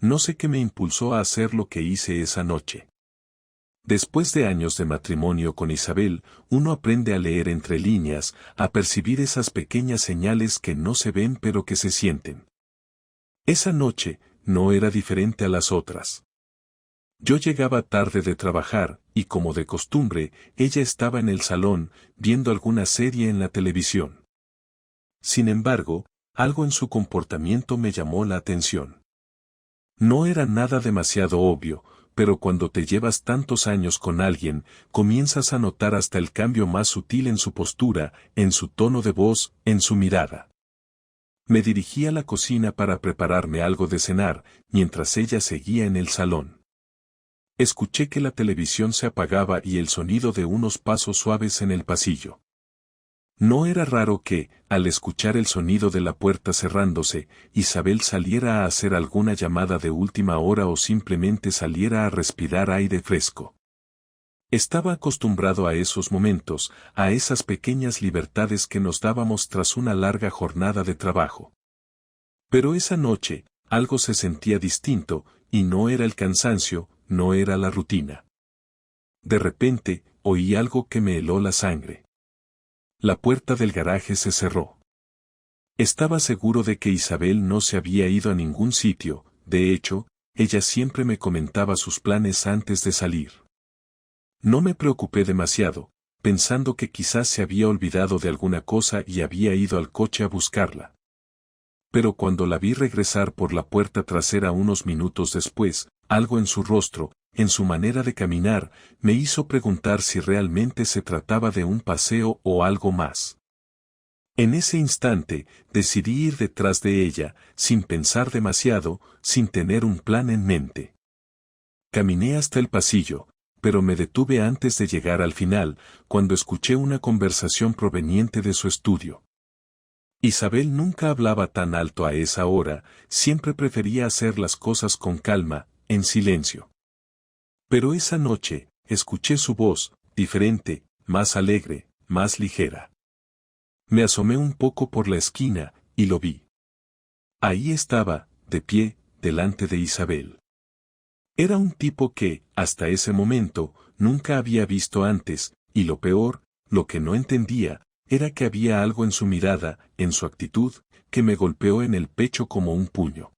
No sé qué me impulsó a hacer lo que hice esa noche. Después de años de matrimonio con Isabel, uno aprende a leer entre líneas, a percibir esas pequeñas señales que no se ven pero que se sienten. Esa noche no era diferente a las otras. Yo llegaba tarde de trabajar, y como de costumbre, ella estaba en el salón, viendo alguna serie en la televisión. Sin embargo, algo en su comportamiento me llamó la atención. No era nada demasiado obvio, pero cuando te llevas tantos años con alguien, comienzas a notar hasta el cambio más sutil en su postura, en su tono de voz, en su mirada. Me dirigí a la cocina para prepararme algo de cenar, mientras ella seguía en el salón. Escuché que la televisión se apagaba y el sonido de unos pasos suaves en el pasillo. No era raro que, al escuchar el sonido de la puerta cerrándose, Isabel saliera a hacer alguna llamada de última hora o simplemente saliera a respirar aire fresco. Estaba acostumbrado a esos momentos, a esas pequeñas libertades que nos dábamos tras una larga jornada de trabajo. Pero esa noche, algo se sentía distinto, y no era el cansancio, no era la rutina. De repente, oí algo que me heló la sangre. La puerta del garaje se cerró. Estaba seguro de que Isabel no se había ido a ningún sitio, de hecho, ella siempre me comentaba sus planes antes de salir. No me preocupé demasiado, pensando que quizás se había olvidado de alguna cosa y había ido al coche a buscarla. Pero cuando la vi regresar por la puerta trasera unos minutos después, algo en su rostro, en su manera de caminar, me hizo preguntar si realmente se trataba de un paseo o algo más. En ese instante, decidí ir detrás de ella, sin pensar demasiado, sin tener un plan en mente. Caminé hasta el pasillo, pero me detuve antes de llegar al final, cuando escuché una conversación proveniente de su estudio. Isabel nunca hablaba tan alto a esa hora, siempre prefería hacer las cosas con calma, en silencio. Pero esa noche, escuché su voz, diferente, más alegre, más ligera. Me asomé un poco por la esquina, y lo vi. Ahí estaba, de pie, delante de Isabel. Era un tipo que, hasta ese momento, nunca había visto antes, y lo peor, lo que no entendía, era que había algo en su mirada, en su actitud, que me golpeó en el pecho como un puño.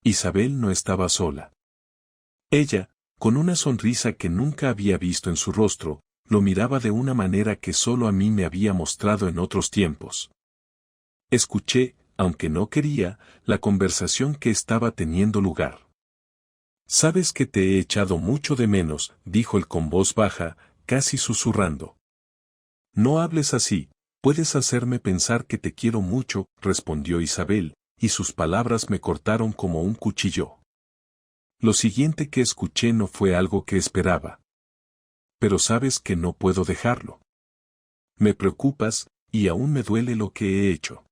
Isabel no estaba sola. Ella, con una sonrisa que nunca había visto en su rostro, lo miraba de una manera que solo a mí me había mostrado en otros tiempos. Escuché, aunque no quería, la conversación que estaba teniendo lugar. «Sabes que te he echado mucho de menos», dijo él con voz baja, casi susurrando. «No hables así, puedes hacerme pensar que te quiero mucho», respondió Isabel, y sus palabras me cortaron como un cuchillo. Lo siguiente que escuché no fue algo que esperaba. «Pero sabes que no puedo dejarlo. Me preocupas, y aún me duele lo que he hecho.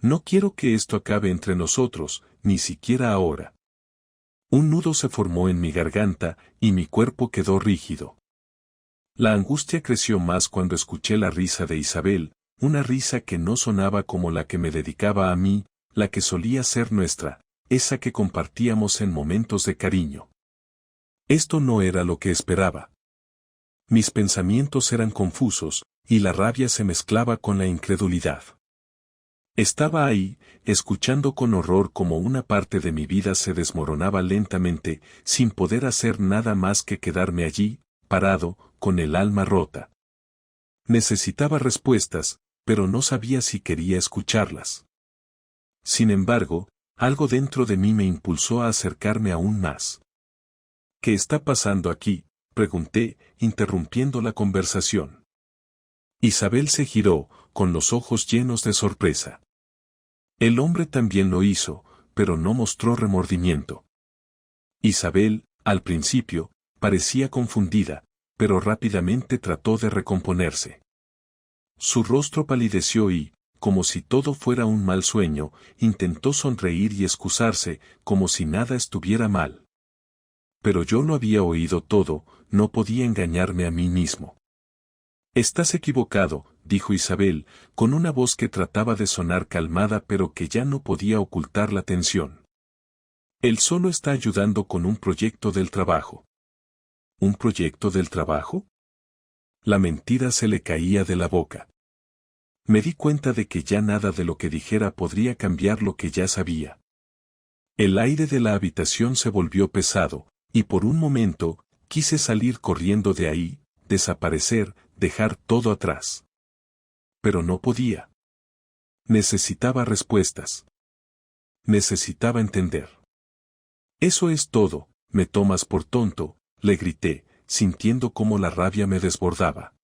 No quiero que esto acabe entre nosotros, ni siquiera ahora». Un nudo se formó en mi garganta, y mi cuerpo quedó rígido. La angustia creció más cuando escuché la risa de Isabel, una risa que no sonaba como la que me dedicaba a mí, la que solía ser nuestra, esa que compartíamos en momentos de cariño. Esto no era lo que esperaba. Mis pensamientos eran confusos, y la rabia se mezclaba con la incredulidad. Estaba ahí, escuchando con horror cómo una parte de mi vida se desmoronaba lentamente, sin poder hacer nada más que quedarme allí, parado, con el alma rota. Necesitaba respuestas, pero no sabía si quería escucharlas. Sin embargo, algo dentro de mí me impulsó a acercarme aún más. «¿Qué está pasando aquí?», pregunté, interrumpiendo la conversación. Isabel se giró, con los ojos llenos de sorpresa. El hombre también lo hizo, pero no mostró remordimiento. Isabel, al principio, parecía confundida, pero rápidamente trató de recomponerse. Su rostro palideció y, como si todo fuera un mal sueño, intentó sonreír y excusarse, como si nada estuviera mal. Pero yo lo había oído todo, no podía engañarme a mí mismo. «Estás equivocado», dijo Isabel, con una voz que trataba de sonar calmada pero que ya no podía ocultar la tensión. Él solo está ayudando con un proyecto del trabajo. ¿Un proyecto del trabajo? La mentira se le caía de la boca. Me di cuenta de que ya nada de lo que dijera podría cambiar lo que ya sabía. El aire de la habitación se volvió pesado, y por un momento, quise salir corriendo de ahí, desaparecer, dejar todo atrás. Pero no podía. Necesitaba respuestas. Necesitaba entender. Eso es todo, me tomas por tonto, le grité, sintiendo cómo la rabia me desbordaba.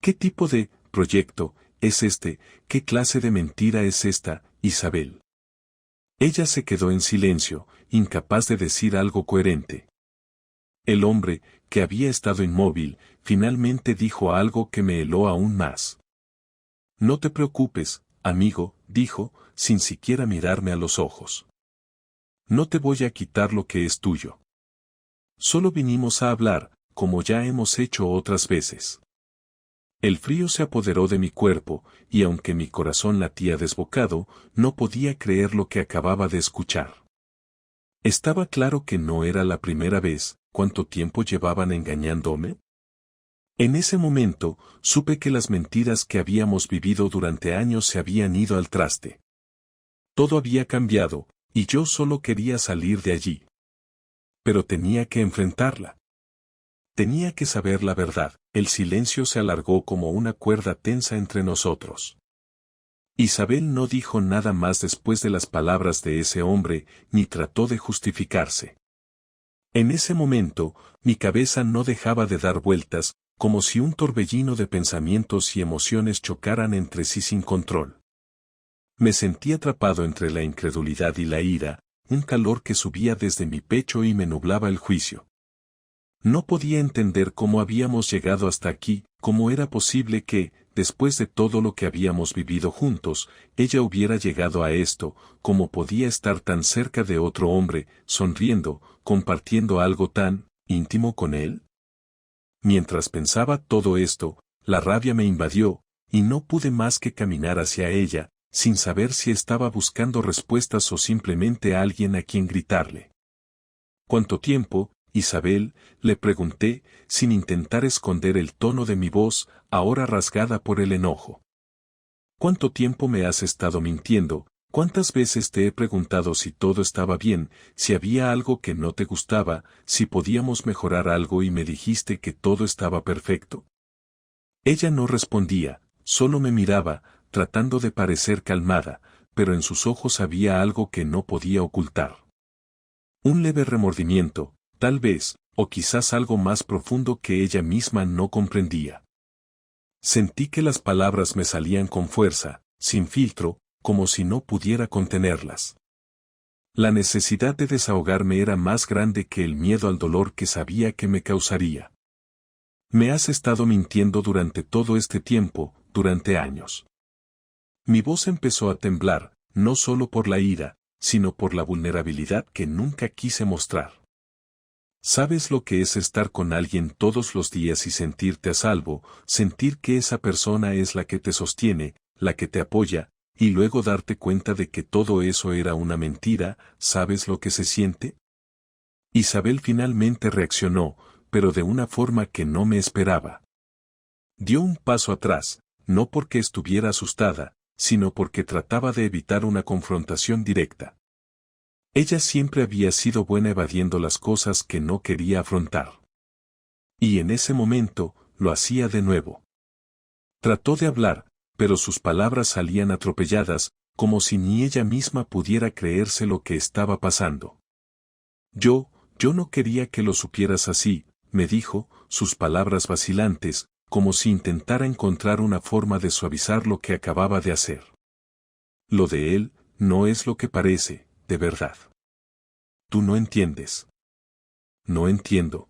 ¿Qué tipo de proyecto es este? ¿Qué clase de mentira es esta, Isabel? Ella se quedó en silencio, incapaz de decir algo coherente. El hombre, que había estado inmóvil, finalmente dijo algo que me heló aún más. No te preocupes, amigo, dijo, sin siquiera mirarme a los ojos. No te voy a quitar lo que es tuyo. Solo vinimos a hablar, como ya hemos hecho otras veces. El frío se apoderó de mi cuerpo, y aunque mi corazón latía desbocado, no podía creer lo que acababa de escuchar. Estaba claro que no era la primera vez. ¿Cuánto tiempo llevaban engañándome? En ese momento, supe que las mentiras que habíamos vivido durante años se habían ido al traste. Todo había cambiado, y yo solo quería salir de allí. Pero tenía que enfrentarla. Tenía que saber la verdad. El silencio se alargó como una cuerda tensa entre nosotros. Isabel no dijo nada más después de las palabras de ese hombre, ni trató de justificarse. En ese momento, mi cabeza no dejaba de dar vueltas, como si un torbellino de pensamientos y emociones chocaran entre sí sin control. Me sentí atrapado entre la incredulidad y la ira, un calor que subía desde mi pecho y me nublaba el juicio. No podía entender cómo habíamos llegado hasta aquí, cómo era posible que, después de todo lo que habíamos vivido juntos, ella hubiera llegado a esto, cómo podía estar tan cerca de otro hombre, sonriendo, compartiendo algo tan íntimo con él. Mientras pensaba todo esto, la rabia me invadió, y no pude más que caminar hacia ella, sin saber si estaba buscando respuestas o simplemente a alguien a quien gritarle. ¿Cuánto tiempo, Isabel?, le pregunté, sin intentar esconder el tono de mi voz, ahora rasgada por el enojo. ¿Cuánto tiempo me has estado mintiendo? ¿Cuántas veces te he preguntado si todo estaba bien, si había algo que no te gustaba, si podíamos mejorar algo y me dijiste que todo estaba perfecto? Ella no respondía, solo me miraba, tratando de parecer calmada, pero en sus ojos había algo que no podía ocultar. Un leve remordimiento, tal vez, o quizás algo más profundo que ella misma no comprendía. Sentí que las palabras me salían con fuerza, sin filtro, como si no pudiera contenerlas. La necesidad de desahogarme era más grande que el miedo al dolor que sabía que me causaría. Me has estado mintiendo durante todo este tiempo, durante años. Mi voz empezó a temblar, no solo por la ira, sino por la vulnerabilidad que nunca quise mostrar. ¿Sabes lo que es estar con alguien todos los días y sentirte a salvo, sentir que esa persona es la que te sostiene, la que te apoya, y luego darte cuenta de que todo eso era una mentira? ¿Sabes lo que se siente? Isabel finalmente reaccionó, pero de una forma que no me esperaba. Dio un paso atrás, no porque estuviera asustada, sino porque trataba de evitar una confrontación directa. Ella siempre había sido buena evadiendo las cosas que no quería afrontar. Y en ese momento, lo hacía de nuevo. Trató de hablar, pero sus palabras salían atropelladas, como si ni ella misma pudiera creerse lo que estaba pasando. Yo no quería que lo supieras así, me dijo, sus palabras vacilantes, como si intentara encontrar una forma de suavizar lo que acababa de hacer. Lo de él, no es lo que parece, de verdad. Tú no entiendes. No entiendo.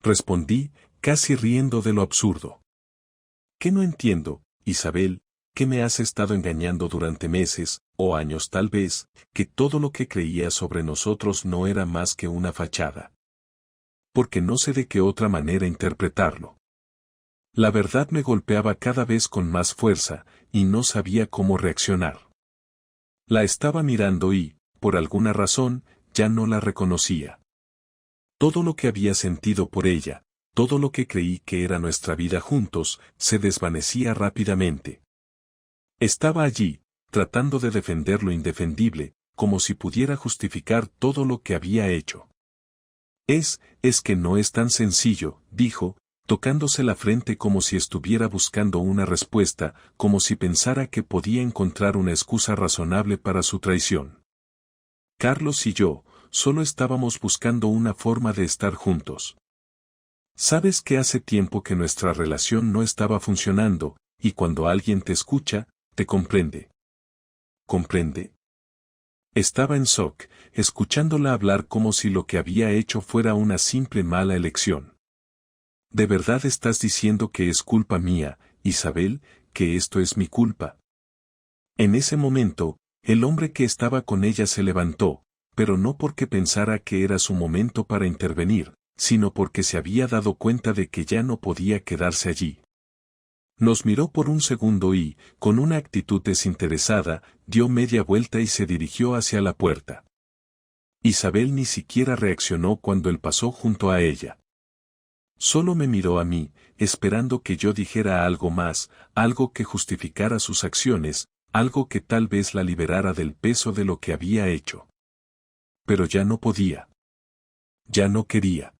Respondí, casi riendo de lo absurdo. ¿Qué no entiendo, Isabel? ¿Que me has estado engañando durante meses, o años tal vez, que todo lo que creías sobre nosotros no era más que una fachada? Porque no sé de qué otra manera interpretarlo. La verdad me golpeaba cada vez con más fuerza, y no sabía cómo reaccionar. La estaba mirando y, por alguna razón, ya no la reconocía. Todo lo que había sentido por ella, todo lo que creí que era nuestra vida juntos, se desvanecía rápidamente. Estaba allí, tratando de defender lo indefendible, como si pudiera justificar todo lo que había hecho. Es que no es tan sencillo, dijo, tocándose la frente como si estuviera buscando una respuesta, como si pensara que podía encontrar una excusa razonable para su traición. Carlos y yo, solo estábamos buscando una forma de estar juntos. Sabes que hace tiempo que nuestra relación no estaba funcionando, y cuando alguien te escucha, te comprende. ¿Comprende? Estaba en shock, escuchándola hablar como si lo que había hecho fuera una simple mala elección. ¿De verdad estás diciendo que es culpa mía, Isabel, que esto es mi culpa? En ese momento, el hombre que estaba con ella se levantó, pero no porque pensara que era su momento para intervenir, sino porque se había dado cuenta de que ya no podía quedarse allí. Nos miró por un segundo y, con una actitud desinteresada, dio media vuelta y se dirigió hacia la puerta. Isabel ni siquiera reaccionó cuando él pasó junto a ella. Solo me miró a mí, esperando que yo dijera algo más, algo que justificara sus acciones, algo que tal vez la liberara del peso de lo que había hecho. Pero ya no podía. Ya no quería.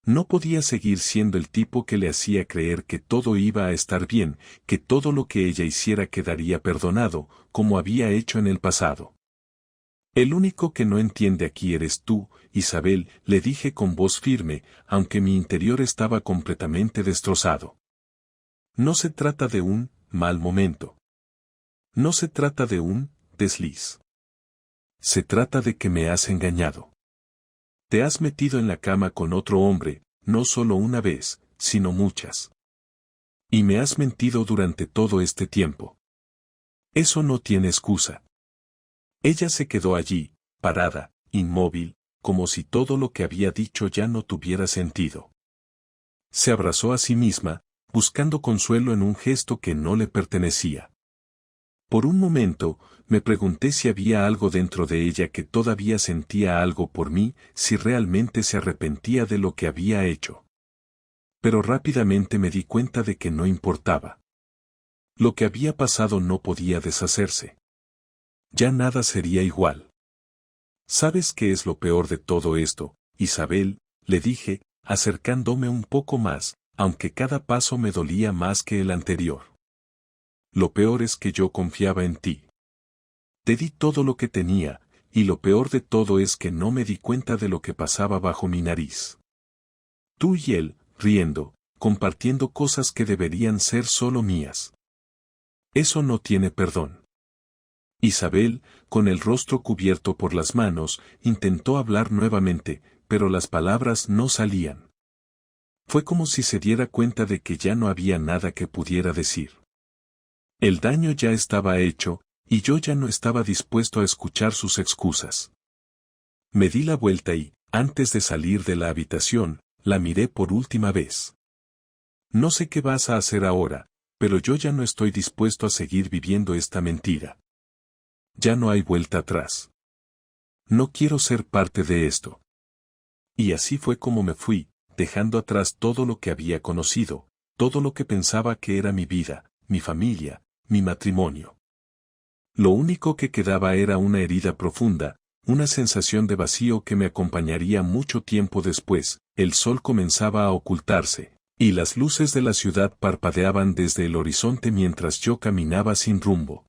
No podía seguir siendo el tipo que le hacía creer que todo iba a estar bien, que todo lo que ella hiciera quedaría perdonado, como había hecho en el pasado. El único que no entiende aquí eres tú, Isabel, le dije con voz firme, aunque mi interior estaba completamente destrozado. No se trata de un mal momento. No se trata de un desliz. Se trata de que me has engañado. Te has metido en la cama con otro hombre, no solo una vez, sino muchas. Y me has mentido durante todo este tiempo. Eso no tiene excusa. Ella se quedó allí, parada, inmóvil, como si todo lo que había dicho ya no tuviera sentido. Se abrazó a sí misma, buscando consuelo en un gesto que no le pertenecía. Por un momento, me pregunté si había algo dentro de ella que todavía sentía algo por mí, si realmente se arrepentía de lo que había hecho. Pero rápidamente me di cuenta de que no importaba. Lo que había pasado no podía deshacerse. Ya nada sería igual. ¿Sabes qué es lo peor de todo esto, Isabel?, le dije, acercándome un poco más, aunque cada paso me dolía más que el anterior. Lo peor es que yo confiaba en ti. Te di todo lo que tenía, y lo peor de todo es que no me di cuenta de lo que pasaba bajo mi nariz. Tú y él, riendo, compartiendo cosas que deberían ser solo mías. Eso no tiene perdón. Isabel, con el rostro cubierto por las manos, intentó hablar nuevamente, pero las palabras no salían. Fue como si se diera cuenta de que ya no había nada que pudiera decir. El daño ya estaba hecho, y yo ya no estaba dispuesto a escuchar sus excusas. Me di la vuelta y, antes de salir de la habitación, la miré por última vez. No sé qué vas a hacer ahora, pero yo ya no estoy dispuesto a seguir viviendo esta mentira. Ya no hay vuelta atrás. No quiero ser parte de esto. Y así fue como me fui, dejando atrás todo lo que había conocido, todo lo que pensaba que era mi vida, mi familia, mi matrimonio. Lo único que quedaba era una herida profunda, una sensación de vacío que me acompañaría mucho tiempo después. El sol comenzaba a ocultarse, y las luces de la ciudad parpadeaban desde el horizonte mientras yo caminaba sin rumbo.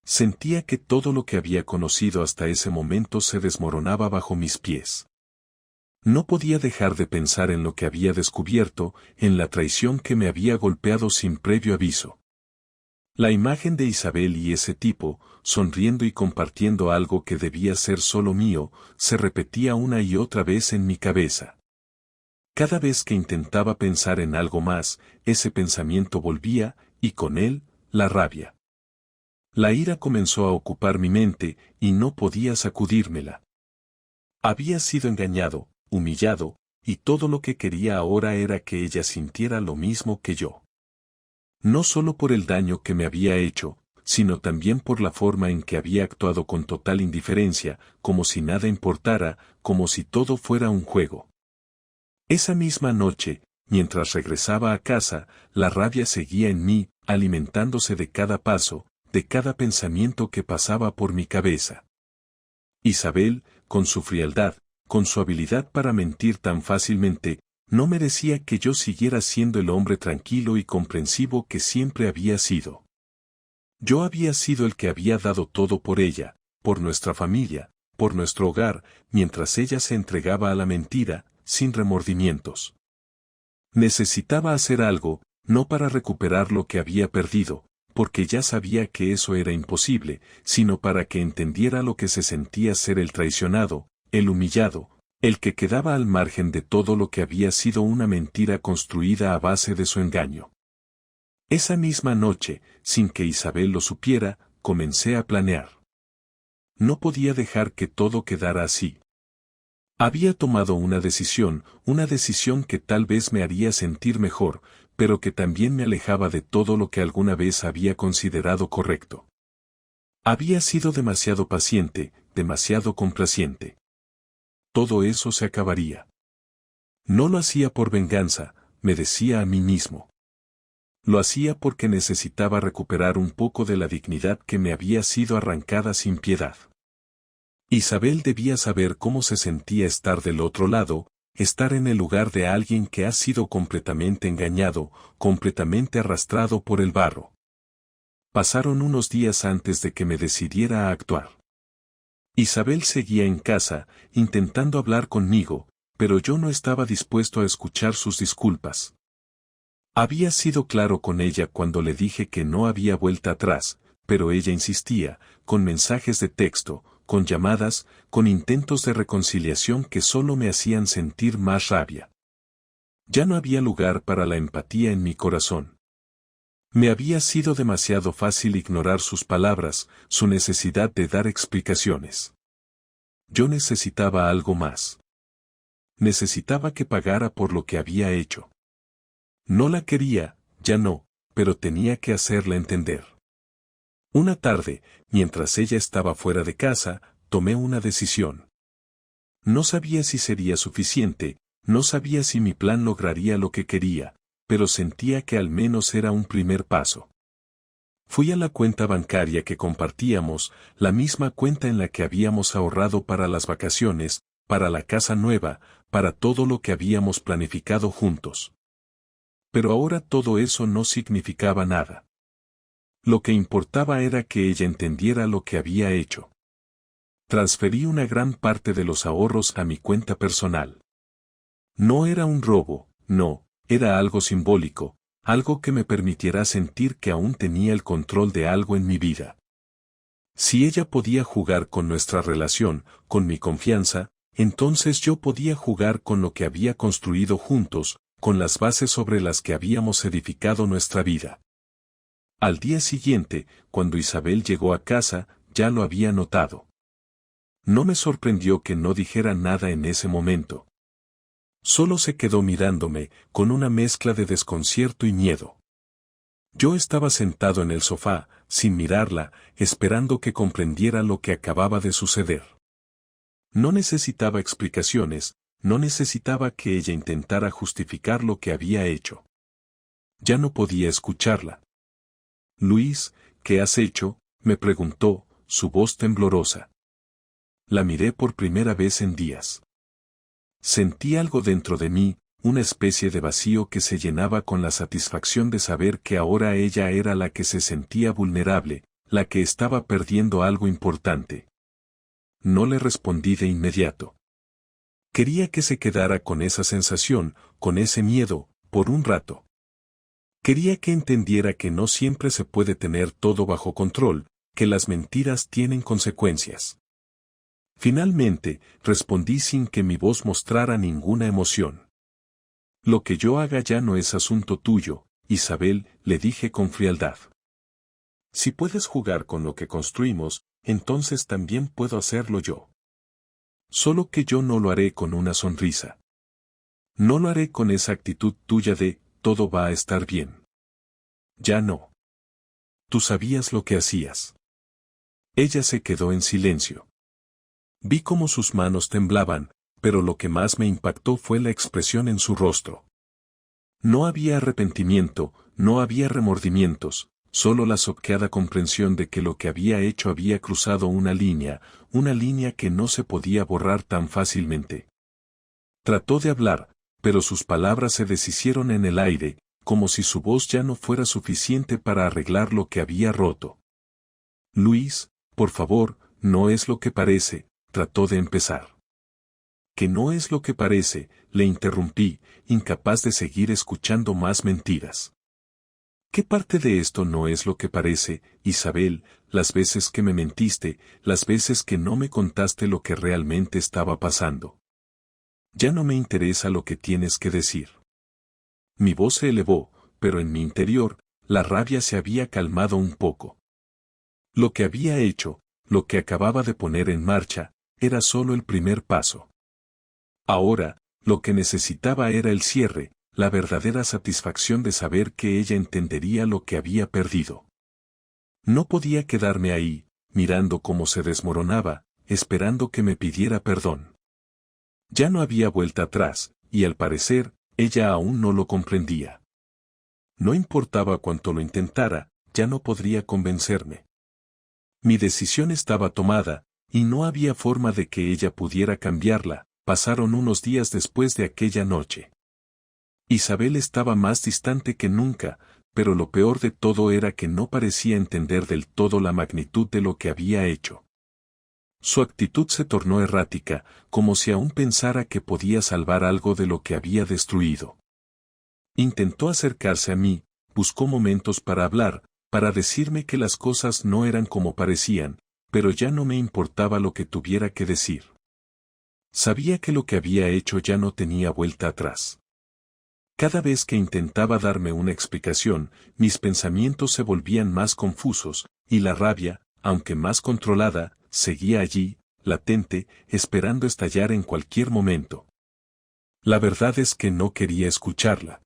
Sentía que todo lo que había conocido hasta ese momento se desmoronaba bajo mis pies. No podía dejar de pensar en lo que había descubierto, en la traición que me había golpeado sin previo aviso. La imagen de Isabel y ese tipo, sonriendo y compartiendo algo que debía ser solo mío, se repetía una y otra vez en mi cabeza. Cada vez que intentaba pensar en algo más, ese pensamiento volvía, y con él, la rabia. La ira comenzó a ocupar mi mente, y no podía sacudírmela. Había sido engañado, humillado, y todo lo que quería ahora era que ella sintiera lo mismo que yo. No solo por el daño que me había hecho, sino también por la forma en que había actuado con total indiferencia, como si nada importara, como si todo fuera un juego. Esa misma noche, mientras regresaba a casa, la rabia seguía en mí, alimentándose de cada paso, de cada pensamiento que pasaba por mi cabeza. Isabel, con su frialdad, con su habilidad para mentir tan fácilmente, no merecía que yo siguiera siendo el hombre tranquilo y comprensivo que siempre había sido. Yo había sido el que había dado todo por ella, por nuestra familia, por nuestro hogar, mientras ella se entregaba a la mentira, sin remordimientos. Necesitaba hacer algo, no para recuperar lo que había perdido, porque ya sabía que eso era imposible, sino para que entendiera lo que se sentía ser el traicionado, el humillado, el que quedaba al margen de todo lo que había sido una mentira construida a base de su engaño. Esa misma noche, sin que Isabel lo supiera, comencé a planear. No podía dejar que todo quedara así. Había tomado una decisión que tal vez me haría sentir mejor, pero que también me alejaba de todo lo que alguna vez había considerado correcto. Había sido demasiado paciente, demasiado complaciente. Todo eso se acabaría. No lo hacía por venganza, me decía a mí mismo. Lo hacía porque necesitaba recuperar un poco de la dignidad que me había sido arrancada sin piedad. Isabel debía saber cómo se sentía estar del otro lado, estar en el lugar de alguien que ha sido completamente engañado, completamente arrastrado por el barro. Pasaron unos días antes de que me decidiera a actuar. Isabel seguía en casa, intentando hablar conmigo, pero yo no estaba dispuesto a escuchar sus disculpas. Había sido claro con ella cuando le dije que no había vuelta atrás, pero ella insistía, con mensajes de texto, con llamadas, con intentos de reconciliación que solo me hacían sentir más rabia. Ya no había lugar para la empatía en mi corazón. Me había sido demasiado fácil ignorar sus palabras, su necesidad de dar explicaciones. Yo necesitaba algo más. Necesitaba que pagara por lo que había hecho. No la quería, ya no, pero tenía que hacerla entender. Una tarde, mientras ella estaba fuera de casa, tomé una decisión. No sabía si sería suficiente, no sabía si mi plan lograría lo que quería, pero sentía que al menos era un primer paso. Fui a la cuenta bancaria que compartíamos, la misma cuenta en la que habíamos ahorrado para las vacaciones, para la casa nueva, para todo lo que habíamos planificado juntos. Pero ahora todo eso no significaba nada. Lo que importaba era que ella entendiera lo que había hecho. Transferí una gran parte de los ahorros a mi cuenta personal. No era un robo, no, era algo simbólico, algo que me permitiera sentir que aún tenía el control de algo en mi vida. Si ella podía jugar con nuestra relación, con mi confianza, entonces yo podía jugar con lo que había construido juntos, con las bases sobre las que habíamos edificado nuestra vida. Al día siguiente, cuando Isabel llegó a casa, ya lo había notado. No me sorprendió que no dijera nada en ese momento. Solo se quedó mirándome, con una mezcla de desconcierto y miedo. Yo estaba sentado en el sofá, sin mirarla, esperando que comprendiera lo que acababa de suceder. No necesitaba explicaciones, no necesitaba que ella intentara justificar lo que había hecho. Ya no podía escucharla. Luis, ¿qué has hecho?, me preguntó, su voz temblorosa. La miré por primera vez en días. Sentí algo dentro de mí, una especie de vacío que se llenaba con la satisfacción de saber que ahora ella era la que se sentía vulnerable, la que estaba perdiendo algo importante. No le respondí de inmediato. Quería que se quedara con esa sensación, con ese miedo, por un rato. Quería que entendiera que no siempre se puede tener todo bajo control, que las mentiras tienen consecuencias. Finalmente, respondí sin que mi voz mostrara ninguna emoción. Lo que yo haga ya no es asunto tuyo, Isabel, le dije con frialdad. Si puedes jugar con lo que construimos, entonces también puedo hacerlo yo. Solo que yo no lo haré con una sonrisa. No lo haré con esa actitud tuya de, todo va a estar bien. Ya no. Tú sabías lo que hacías. Ella se quedó en silencio. Vi cómo sus manos temblaban, pero lo que más me impactó fue la expresión en su rostro. No había arrepentimiento, no había remordimientos, solo la soqueada comprensión de que lo que había hecho había cruzado una línea que no se podía borrar tan fácilmente. Trató de hablar, pero sus palabras se deshicieron en el aire, como si su voz ya no fuera suficiente para arreglar lo que había roto. Luis, por favor, no es lo que parece, trató de empezar. Que no es lo que parece, le interrumpí, incapaz de seguir escuchando más mentiras. ¿Qué parte de esto no es lo que parece, Isabel, las veces que me mentiste, las veces que no me contaste lo que realmente estaba pasando? Ya no me interesa lo que tienes que decir. Mi voz se elevó, pero en mi interior, la rabia se había calmado un poco. Lo que había hecho, lo que acababa de poner en marcha, era solo el primer paso. Ahora, lo que necesitaba era el cierre, la verdadera satisfacción de saber que ella entendería lo que había perdido. No podía quedarme ahí, mirando cómo se desmoronaba, esperando que me pidiera perdón. Ya no había vuelta atrás, y al parecer, ella aún no lo comprendía. No importaba cuánto lo intentara, ya no podría convencerme. Mi decisión estaba tomada, y no había forma de que ella pudiera cambiarla. Pasaron unos días después de aquella noche. Isabel estaba más distante que nunca, pero lo peor de todo era que no parecía entender del todo la magnitud de lo que había hecho. Su actitud se tornó errática, como si aún pensara que podía salvar algo de lo que había destruido. Intentó acercarse a mí, buscó momentos para hablar, para decirme que las cosas no eran como parecían, pero ya no me importaba lo que tuviera que decir. Sabía que lo que había hecho ya no tenía vuelta atrás. Cada vez que intentaba darme una explicación, mis pensamientos se volvían más confusos, y la rabia, aunque más controlada, seguía allí, latente, esperando estallar en cualquier momento. La verdad es que no quería escucharla.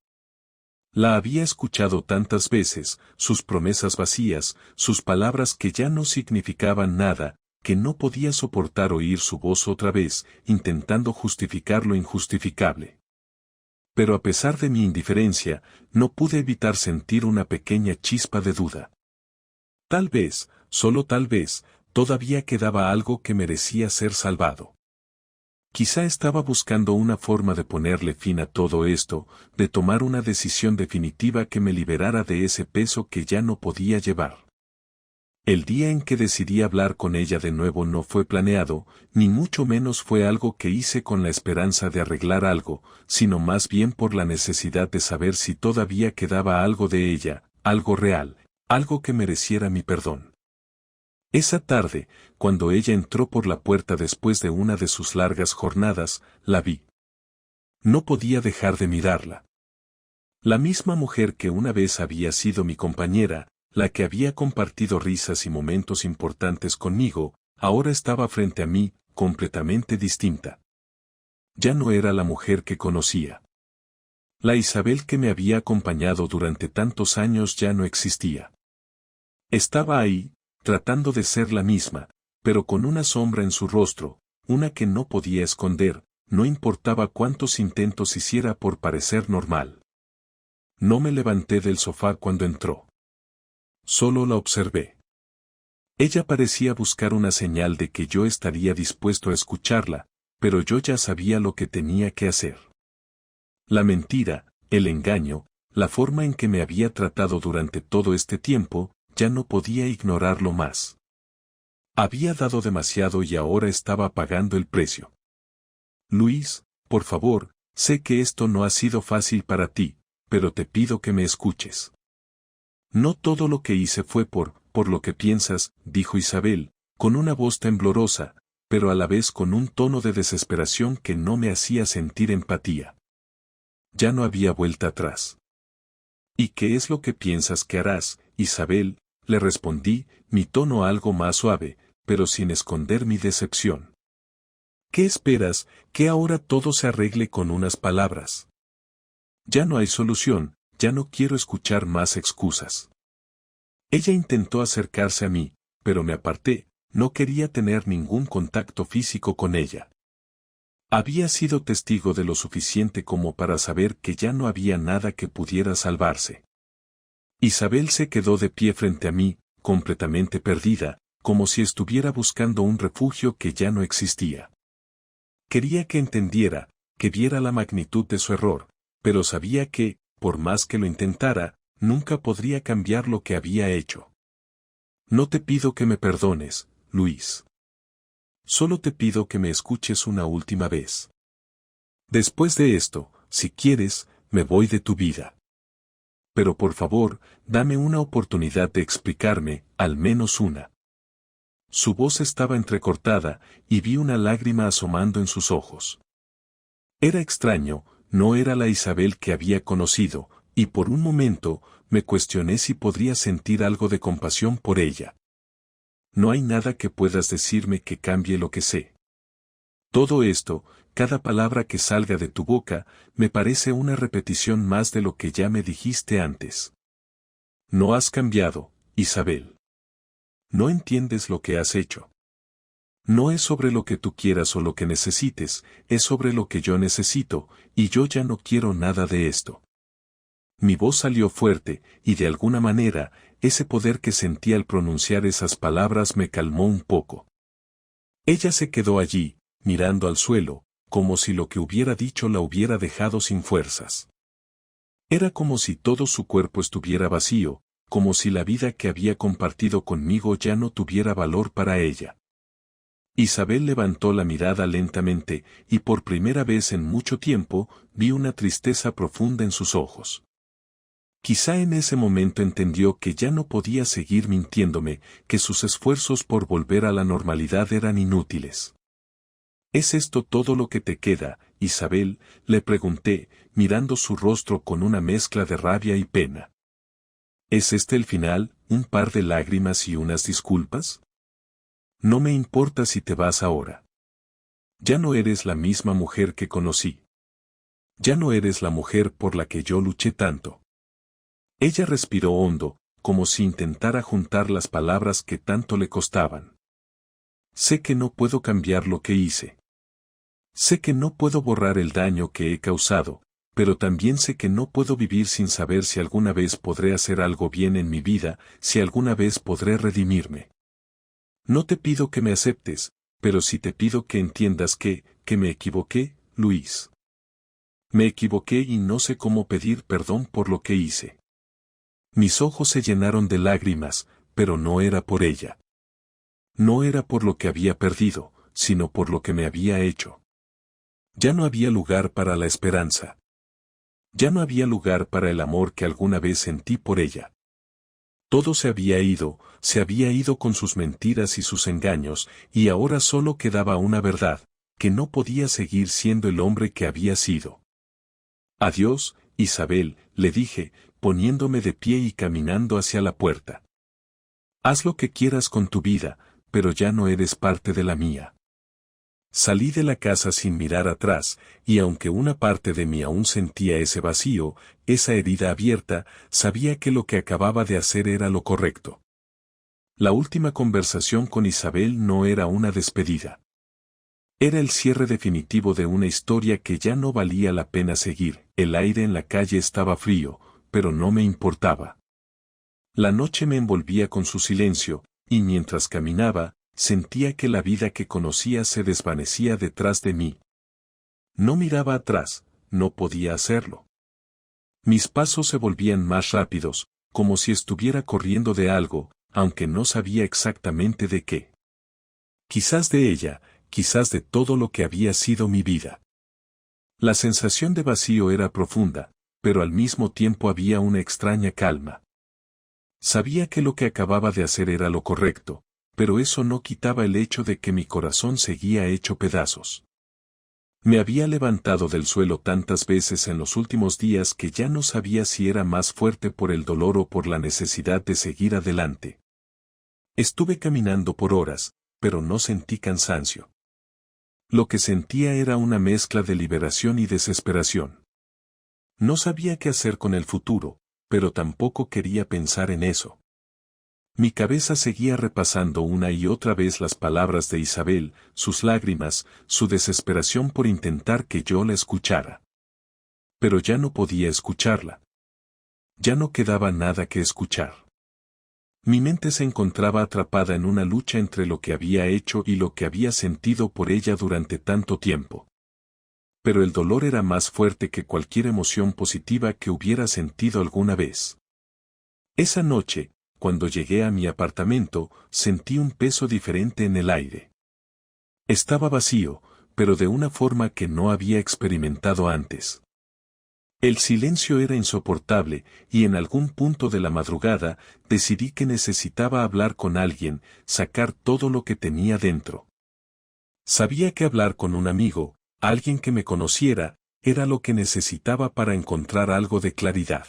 La había escuchado tantas veces, sus promesas vacías, sus palabras que ya no significaban nada, que no podía soportar oír su voz otra vez, intentando justificar lo injustificable. Pero a pesar de mi indiferencia, no pude evitar sentir una pequeña chispa de duda. Tal vez, solo tal vez, todavía quedaba algo que merecía ser salvado. Quizá estaba buscando una forma de ponerle fin a todo esto, de tomar una decisión definitiva que me liberara de ese peso que ya no podía llevar. El día en que decidí hablar con ella de nuevo no fue planeado, ni mucho menos fue algo que hice con la esperanza de arreglar algo, sino más bien por la necesidad de saber si todavía quedaba algo de ella, algo real, algo que mereciera mi perdón. Esa tarde, cuando ella entró por la puerta después de una de sus largas jornadas, la vi. No podía dejar de mirarla. La misma mujer que una vez había sido mi compañera, la que había compartido risas y momentos importantes conmigo, ahora estaba frente a mí, completamente distinta. Ya no era la mujer que conocía. La Isabel que me había acompañado durante tantos años ya no existía. Estaba ahí, tratando de ser la misma, pero con una sombra en su rostro, una que no podía esconder, no importaba cuántos intentos hiciera por parecer normal. No me levanté del sofá cuando entró. Solo la observé. Ella parecía buscar una señal de que yo estaría dispuesto a escucharla, pero yo ya sabía lo que tenía que hacer. La mentira, el engaño, la forma en que me había tratado durante todo este tiempo, ya no podía ignorarlo más. Había dado demasiado y ahora estaba pagando el precio. Luis, por favor, sé que esto no ha sido fácil para ti, pero te pido que me escuches. No todo lo que hice fue por lo que piensas, dijo Isabel, con una voz temblorosa, pero a la vez con un tono de desesperación que no me hacía sentir empatía. Ya no había vuelta atrás. ¿Y qué es lo que piensas que harás, Isabel? Le respondí, mi tono algo más suave, pero sin esconder mi decepción. ¿Qué esperas, que ahora todo se arregle con unas palabras? Ya no hay solución, ya no quiero escuchar más excusas. Ella intentó acercarse a mí, pero me aparté, no quería tener ningún contacto físico con ella. Había sido testigo de lo suficiente como para saber que ya no había nada que pudiera salvarse. Isabel se quedó de pie frente a mí, completamente perdida, como si estuviera buscando un refugio que ya no existía. Quería que entendiera, que viera la magnitud de su error, pero sabía que, por más que lo intentara, nunca podría cambiar lo que había hecho. No te pido que me perdones, Luis. Solo te pido que me escuches una última vez. Después de esto, si quieres, me voy de tu vida. Pero por favor, dame una oportunidad de explicarme, al menos una. Su voz estaba entrecortada, y vi una lágrima asomando en sus ojos. Era extraño, no era la Isabel que había conocido, y por un momento, me cuestioné si podría sentir algo de compasión por ella. No hay nada que puedas decirme que cambie lo que sé. Todo esto, cada palabra que salga de tu boca, me parece una repetición más de lo que ya me dijiste antes. No has cambiado, Isabel. No entiendes lo que has hecho. No es sobre lo que tú quieras o lo que necesites, es sobre lo que yo necesito, y yo ya no quiero nada de esto. Mi voz salió fuerte, y de alguna manera, ese poder que sentí al pronunciar esas palabras me calmó un poco. Ella se quedó allí, mirando al suelo, como si lo que hubiera dicho la hubiera dejado sin fuerzas. Era como si todo su cuerpo estuviera vacío, como si la vida que había compartido conmigo ya no tuviera valor para ella. Isabel levantó la mirada lentamente, y por primera vez en mucho tiempo, vi una tristeza profunda en sus ojos. Quizá en ese momento entendió que ya no podía seguir mintiéndome, que sus esfuerzos por volver a la normalidad eran inútiles. ¿Es esto todo lo que te queda, Isabel?, le pregunté, mirando su rostro con una mezcla de rabia y pena. ¿Es este el final, un par de lágrimas y unas disculpas? No me importa si te vas ahora. Ya no eres la misma mujer que conocí. Ya no eres la mujer por la que yo luché tanto. Ella respiró hondo, como si intentara juntar las palabras que tanto le costaban. Sé que no puedo cambiar lo que hice. Sé que no puedo borrar el daño que he causado, pero también sé que no puedo vivir sin saber si alguna vez podré hacer algo bien en mi vida, si alguna vez podré redimirme. No te pido que me aceptes, pero sí te pido que entiendas que me equivoqué, Luis. Me equivoqué y no sé cómo pedir perdón por lo que hice. Mis ojos se llenaron de lágrimas, pero no era por ella. No era por lo que había perdido, sino por lo que me había hecho. Ya no había lugar para la esperanza. Ya no había lugar para el amor que alguna vez sentí por ella. Todo se había ido con sus mentiras y sus engaños, y ahora solo quedaba una verdad, que no podía seguir siendo el hombre que había sido. Adiós, Isabel, le dije, poniéndome de pie y caminando hacia la puerta. Haz lo que quieras con tu vida, pero ya no eres parte de la mía. Salí de la casa sin mirar atrás, y aunque una parte de mí aún sentía ese vacío, esa herida abierta, sabía que lo que acababa de hacer era lo correcto. La última conversación con Isabel no era una despedida. Era el cierre definitivo de una historia que ya no valía la pena seguir. El aire en la calle estaba frío, pero no me importaba. La noche me envolvía con su silencio, y mientras caminaba, sentía que la vida que conocía se desvanecía detrás de mí. No miraba atrás, no podía hacerlo. Mis pasos se volvían más rápidos, como si estuviera corriendo de algo, aunque no sabía exactamente de qué. Quizás de ella, quizás de todo lo que había sido mi vida. La sensación de vacío era profunda, pero al mismo tiempo había una extraña calma. Sabía que lo que acababa de hacer era lo correcto, pero eso no quitaba el hecho de que mi corazón seguía hecho pedazos. Me había levantado del suelo tantas veces en los últimos días que ya no sabía si era más fuerte por el dolor o por la necesidad de seguir adelante. Estuve caminando por horas, pero no sentí cansancio. Lo que sentía era una mezcla de liberación y desesperación. No sabía qué hacer con el futuro, pero tampoco quería pensar en eso. Mi cabeza seguía repasando una y otra vez las palabras de Isabel, sus lágrimas, su desesperación por intentar que yo la escuchara. Pero ya no podía escucharla. Ya no quedaba nada que escuchar. Mi mente se encontraba atrapada en una lucha entre lo que había hecho y lo que había sentido por ella durante tanto tiempo. Pero el dolor era más fuerte que cualquier emoción positiva que hubiera sentido alguna vez. Esa noche, cuando llegué a mi apartamento, sentí un peso diferente en el aire. Estaba vacío, pero de una forma que no había experimentado antes. El silencio era insoportable, y en algún punto de la madrugada, decidí que necesitaba hablar con alguien, sacar todo lo que tenía dentro. Sabía que hablar con un amigo, alguien que me conociera, era lo que necesitaba para encontrar algo de claridad.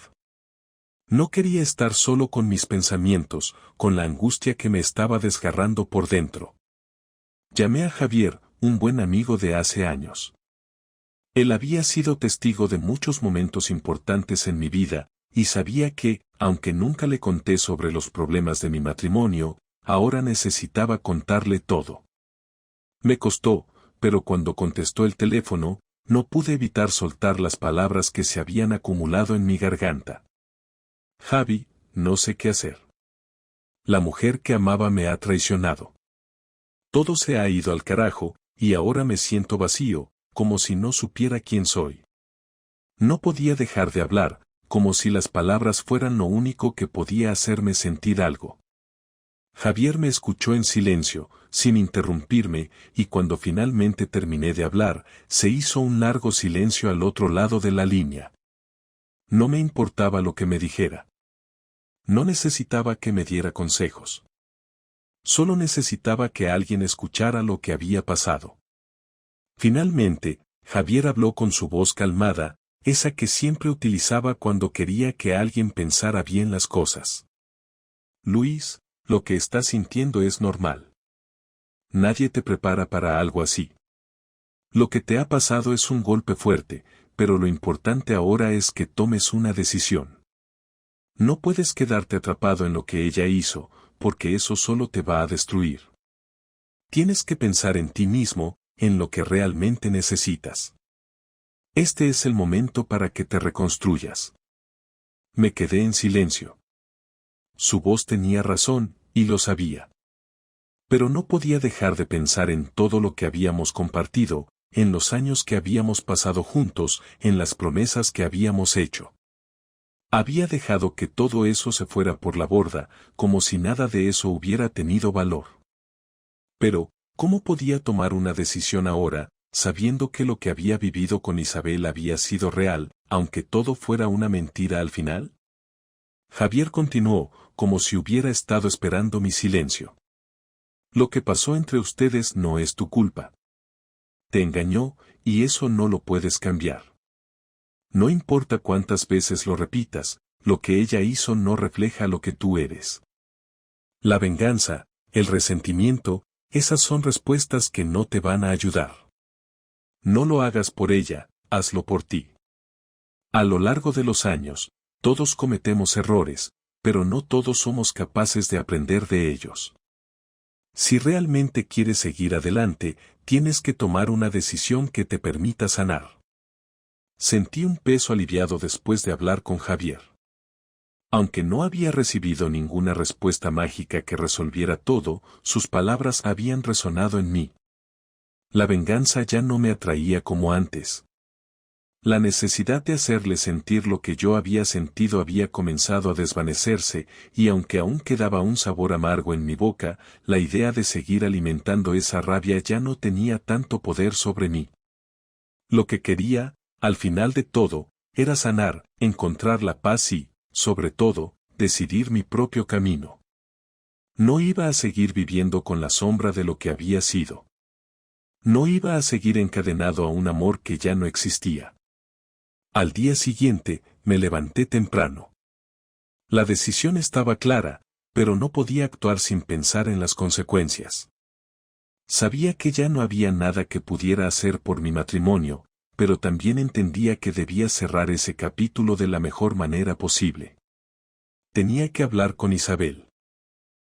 No quería estar solo con mis pensamientos, con la angustia que me estaba desgarrando por dentro. Llamé a Javier, un buen amigo de hace años. Él había sido testigo de muchos momentos importantes en mi vida, y sabía que, aunque nunca le conté sobre los problemas de mi matrimonio, ahora necesitaba contarle todo. Me costó, pero cuando contestó el teléfono, no pude evitar soltar las palabras que se habían acumulado en mi garganta. Javi, no sé qué hacer. La mujer que amaba me ha traicionado. Todo se ha ido al carajo, y ahora me siento vacío, como si no supiera quién soy. No podía dejar de hablar, como si las palabras fueran lo único que podía hacerme sentir algo. Javier me escuchó en silencio, sin interrumpirme, y cuando finalmente terminé de hablar, se hizo un largo silencio al otro lado de la línea. No me importaba lo que me dijera. No necesitaba que me diera consejos. Solo necesitaba que alguien escuchara lo que había pasado. Finalmente, Javier habló con su voz calmada, esa que siempre utilizaba cuando quería que alguien pensara bien las cosas. Luis, lo que estás sintiendo es normal. Nadie te prepara para algo así. Lo que te ha pasado es un golpe fuerte, pero lo importante ahora es que tomes una decisión. No puedes quedarte atrapado en lo que ella hizo, porque eso solo te va a destruir. Tienes que pensar en ti mismo, en lo que realmente necesitas. Este es el momento para que te reconstruyas. Me quedé en silencio. Su voz tenía razón, y lo sabía. Pero no podía dejar de pensar en todo lo que habíamos compartido, en los años que habíamos pasado juntos, en las promesas que habíamos hecho. Había dejado que todo eso se fuera por la borda, como si nada de eso hubiera tenido valor. Pero, ¿cómo podía tomar una decisión ahora, sabiendo que lo que había vivido con Isabel había sido real, aunque todo fuera una mentira al final? Javier continuó, como si hubiera estado esperando mi silencio. Lo que pasó entre ustedes no es tu culpa. Te engañó, y eso no lo puedes cambiar. No importa cuántas veces lo repitas, lo que ella hizo no refleja lo que tú eres. La venganza, el resentimiento, esas son respuestas que no te van a ayudar. No lo hagas por ella, hazlo por ti. A lo largo de los años, todos cometemos errores, pero no todos somos capaces de aprender de ellos. Si realmente quieres seguir adelante, tienes que tomar una decisión que te permita sanar. Sentí un peso aliviado después de hablar con Javier. Aunque no había recibido ninguna respuesta mágica que resolviera todo, sus palabras habían resonado en mí. La venganza ya no me atraía como antes. La necesidad de hacerle sentir lo que yo había sentido había comenzado a desvanecerse, y aunque aún quedaba un sabor amargo en mi boca, la idea de seguir alimentando esa rabia ya no tenía tanto poder sobre mí. Lo que quería, al final de todo, era sanar, encontrar la paz y, sobre todo, decidir mi propio camino. No iba a seguir viviendo con la sombra de lo que había sido. No iba a seguir encadenado a un amor que ya no existía. Al día siguiente, me levanté temprano. La decisión estaba clara, pero no podía actuar sin pensar en las consecuencias. Sabía que ya no había nada que pudiera hacer por mi matrimonio, pero también entendía que debía cerrar ese capítulo de la mejor manera posible. Tenía que hablar con Isabel.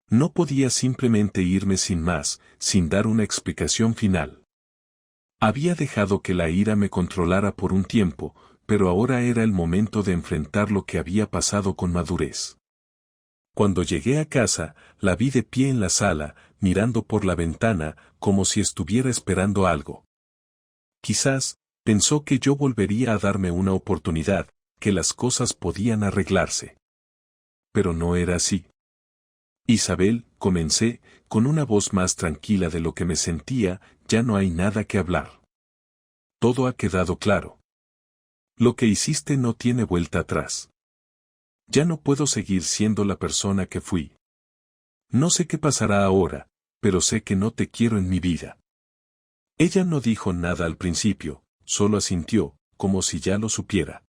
No podía simplemente irme sin más, sin dar una explicación final. Había dejado que la ira me controlara por un tiempo, pero ahora era el momento de enfrentar lo que había pasado con madurez. Cuando llegué a casa, la vi de pie en la sala, mirando por la ventana, como si estuviera esperando algo. Quizás, pensó que yo volvería a darme una oportunidad, que las cosas podían arreglarse. Pero no era así. Isabel, comencé, con una voz más tranquila de lo que me sentía, ya no hay nada que hablar. Todo ha quedado claro. Lo que hiciste no tiene vuelta atrás. Ya no puedo seguir siendo la persona que fui. No sé qué pasará ahora, pero sé que no te quiero en mi vida. Ella no dijo nada al principio, solo asintió, como si ya lo supiera.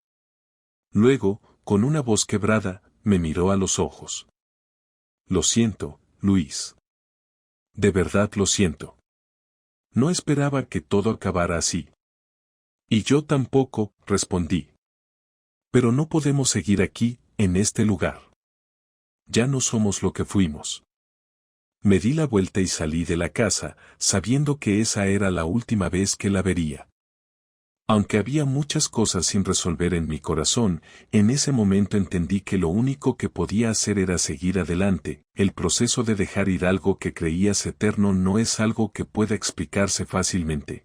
Luego, con una voz quebrada, me miró a los ojos. Lo siento, Luis. De verdad lo siento. No esperaba que todo acabara así. Y yo tampoco, respondí. Pero no podemos seguir aquí, en este lugar. Ya no somos lo que fuimos. Me di la vuelta y salí de la casa, sabiendo que esa era la última vez que la vería. Aunque había muchas cosas sin resolver en mi corazón, en ese momento entendí que lo único que podía hacer era seguir adelante. El proceso de dejar ir algo que creías eterno no es algo que pueda explicarse fácilmente.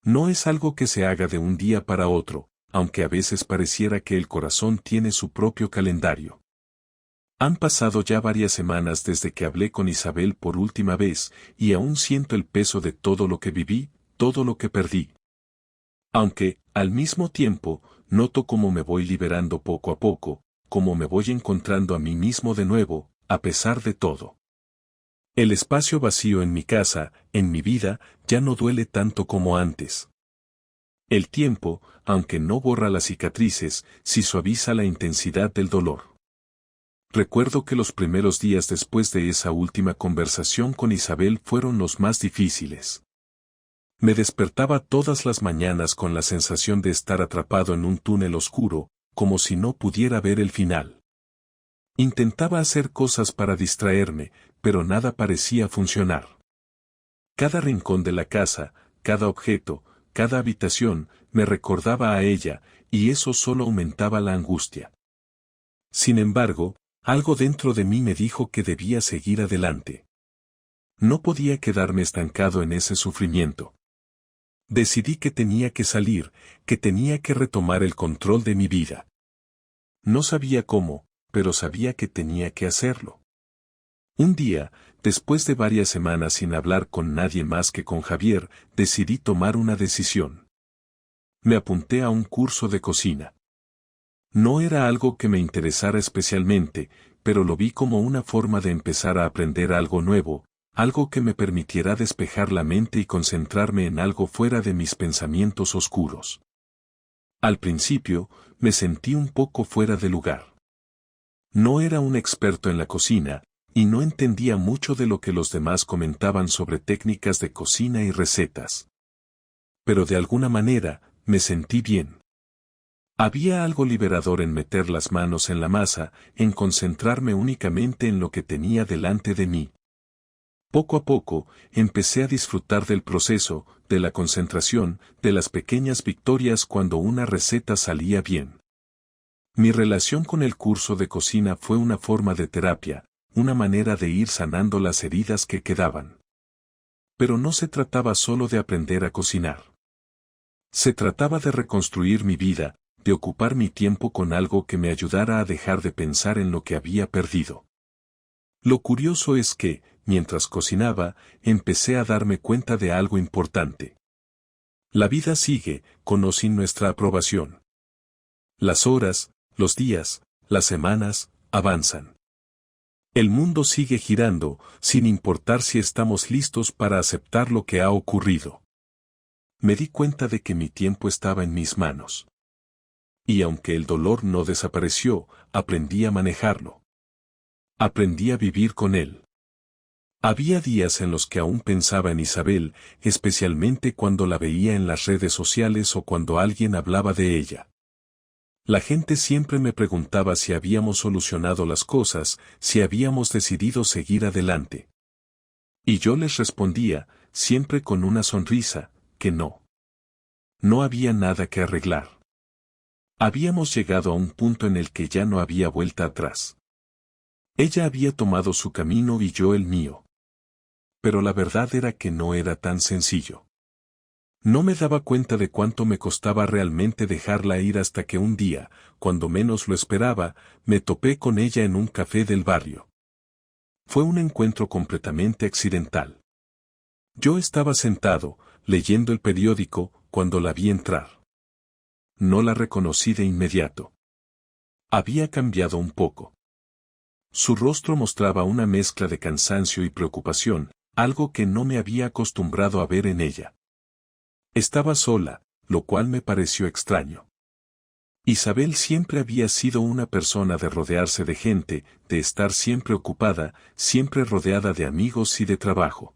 No es algo que se haga de un día para otro, aunque a veces pareciera que el corazón tiene su propio calendario. Han pasado ya varias semanas desde que hablé con Isabel por última vez, y aún siento el peso de todo lo que viví, todo lo que perdí. Aunque, al mismo tiempo, noto cómo me voy liberando poco a poco, cómo me voy encontrando a mí mismo de nuevo, a pesar de todo. El espacio vacío en mi casa, en mi vida, ya no duele tanto como antes. El tiempo, aunque no borra las cicatrices, sí suaviza la intensidad del dolor. Recuerdo que los primeros días después de esa última conversación con Isabel fueron los más difíciles. Me despertaba todas las mañanas con la sensación de estar atrapado en un túnel oscuro, como si no pudiera ver el final. Intentaba hacer cosas para distraerme, pero nada parecía funcionar. Cada rincón de la casa, cada objeto, cada habitación, me recordaba a ella, y eso solo aumentaba la angustia. Sin embargo, algo dentro de mí me dijo que debía seguir adelante. No podía quedarme estancado en ese sufrimiento. Decidí que tenía que salir, que tenía que retomar el control de mi vida. No sabía cómo, pero sabía que tenía que hacerlo. Un día, después de varias semanas sin hablar con nadie más que con Javier, decidí tomar una decisión. Me apunté a un curso de cocina. No era algo que me interesara especialmente, pero lo vi como una forma de empezar a aprender algo nuevo, algo que me permitiera despejar la mente y concentrarme en algo fuera de mis pensamientos oscuros. Al principio, me sentí un poco fuera de lugar. No era un experto en la cocina, y no entendía mucho de lo que los demás comentaban sobre técnicas de cocina y recetas. Pero de alguna manera, me sentí bien. Había algo liberador en meter las manos en la masa, en concentrarme únicamente en lo que tenía delante de mí. Poco a poco, empecé a disfrutar del proceso, de la concentración, de las pequeñas victorias cuando una receta salía bien. Mi relación con el curso de cocina fue una forma de terapia, una manera de ir sanando las heridas que quedaban. Pero no se trataba solo de aprender a cocinar. Se trataba de reconstruir mi vida, de ocupar mi tiempo con algo que me ayudara a dejar de pensar en lo que había perdido. Lo curioso es que, mientras cocinaba, empecé a darme cuenta de algo importante. La vida sigue, con o sin nuestra aprobación. Las horas, los días, las semanas, avanzan. El mundo sigue girando, sin importar si estamos listos para aceptar lo que ha ocurrido. Me di cuenta de que mi tiempo estaba en mis manos. Y aunque el dolor no desapareció, aprendí a manejarlo. Aprendí a vivir con él. Había días en los que aún pensaba en Isabel, especialmente cuando la veía en las redes sociales o cuando alguien hablaba de ella. La gente siempre me preguntaba si habíamos solucionado las cosas, si habíamos decidido seguir adelante. Y yo les respondía, siempre con una sonrisa, que no. No había nada que arreglar. Habíamos llegado a un punto en el que ya no había vuelta atrás. Ella había tomado su camino y yo el mío. Pero la verdad era que no era tan sencillo. No me daba cuenta de cuánto me costaba realmente dejarla ir hasta que un día, cuando menos lo esperaba, me topé con ella en un café del barrio. Fue un encuentro completamente accidental. Yo estaba sentado, leyendo el periódico, cuando la vi entrar. No la reconocí de inmediato. Había cambiado un poco. Su rostro mostraba una mezcla de cansancio y preocupación, algo que no me había acostumbrado a ver en ella. Estaba sola, lo cual me pareció extraño. Isabel siempre había sido una persona de rodearse de gente, de estar siempre ocupada, siempre rodeada de amigos y de trabajo.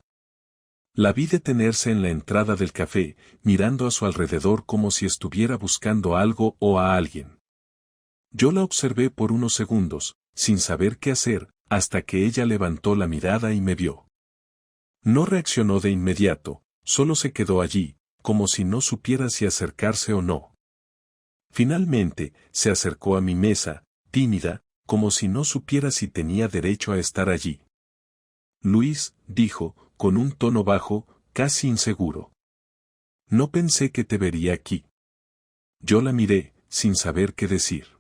La vi detenerse en la entrada del café, mirando a su alrededor como si estuviera buscando algo o a alguien. Yo la observé por unos segundos, sin saber qué hacer, hasta que ella levantó la mirada y me vio. No reaccionó de inmediato, solo se quedó allí, como si no supiera si acercarse o no. Finalmente, se acercó a mi mesa, tímida, como si no supiera si tenía derecho a estar allí. Luis, dijo, con un tono bajo, casi inseguro. No pensé que te vería aquí. Yo la miré, sin saber qué decir.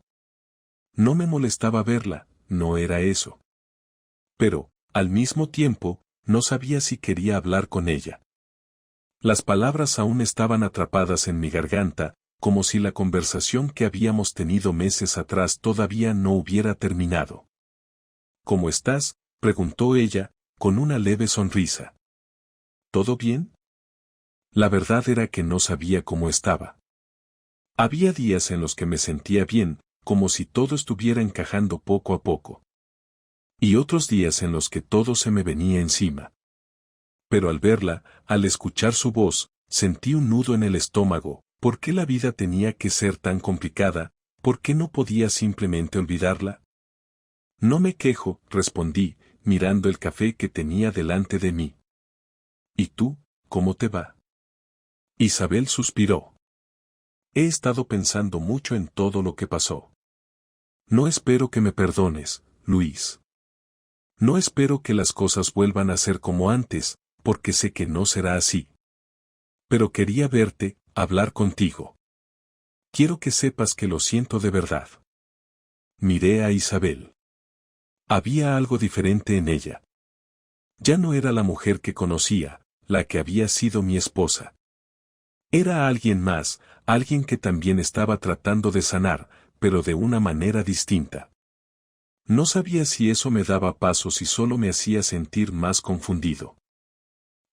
No me molestaba verla, no era eso. Pero, al mismo tiempo, no sabía si quería hablar con ella. Las palabras aún estaban atrapadas en mi garganta, como si la conversación que habíamos tenido meses atrás todavía no hubiera terminado. ¿Cómo estás?, preguntó ella, con una leve sonrisa. ¿Todo bien? La verdad era que no sabía cómo estaba. Había días en los que me sentía bien, como si todo estuviera encajando poco a poco. Y otros días en los que todo se me venía encima. Pero al verla, al escuchar su voz, sentí un nudo en el estómago. ¿Por qué la vida tenía que ser tan complicada? ¿Por qué no podía simplemente olvidarla? No me quejo, respondí, mirando el café que tenía delante de mí. ¿Y tú, cómo te va? Isabel suspiró. He estado pensando mucho en todo lo que pasó. No espero que me perdones, Luis. No espero que las cosas vuelvan a ser como antes, porque sé que no será así. Pero quería verte, hablar contigo. Quiero que sepas que lo siento de verdad. Miré a Isabel. Había algo diferente en ella. Ya no era la mujer que conocía, la que había sido mi esposa. Era alguien más, alguien que también estaba tratando de sanar, pero de una manera distinta. No sabía si eso me daba paz o si solo me hacía sentir más confundido.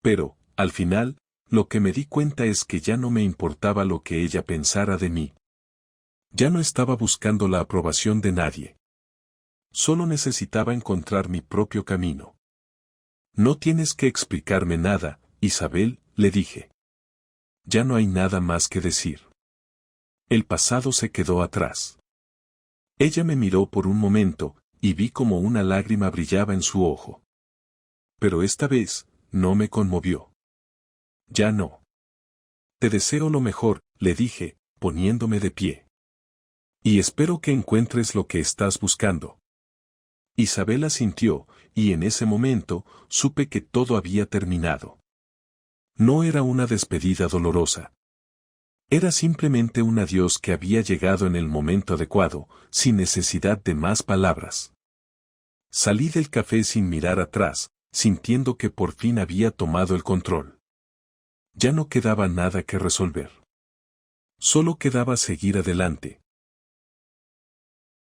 Pero, al final, lo que me di cuenta es que ya no me importaba lo que ella pensara de mí. Ya no estaba buscando la aprobación de nadie. Solo necesitaba encontrar mi propio camino. No tienes que explicarme nada, Isabel, le dije. Ya no hay nada más que decir. El pasado se quedó atrás. Ella me miró por un momento, y vi como una lágrima brillaba en su ojo. Pero esta vez, no me conmovió. Ya no. Te deseo lo mejor, le dije, poniéndome de pie. Y espero que encuentres lo que estás buscando. Isabel asintió, y en ese momento, supe que todo había terminado. No era una despedida dolorosa. Era simplemente un adiós que había llegado en el momento adecuado, sin necesidad de más palabras. Salí del café sin mirar atrás, sintiendo que por fin había tomado el control. Ya no quedaba nada que resolver. Solo quedaba seguir adelante,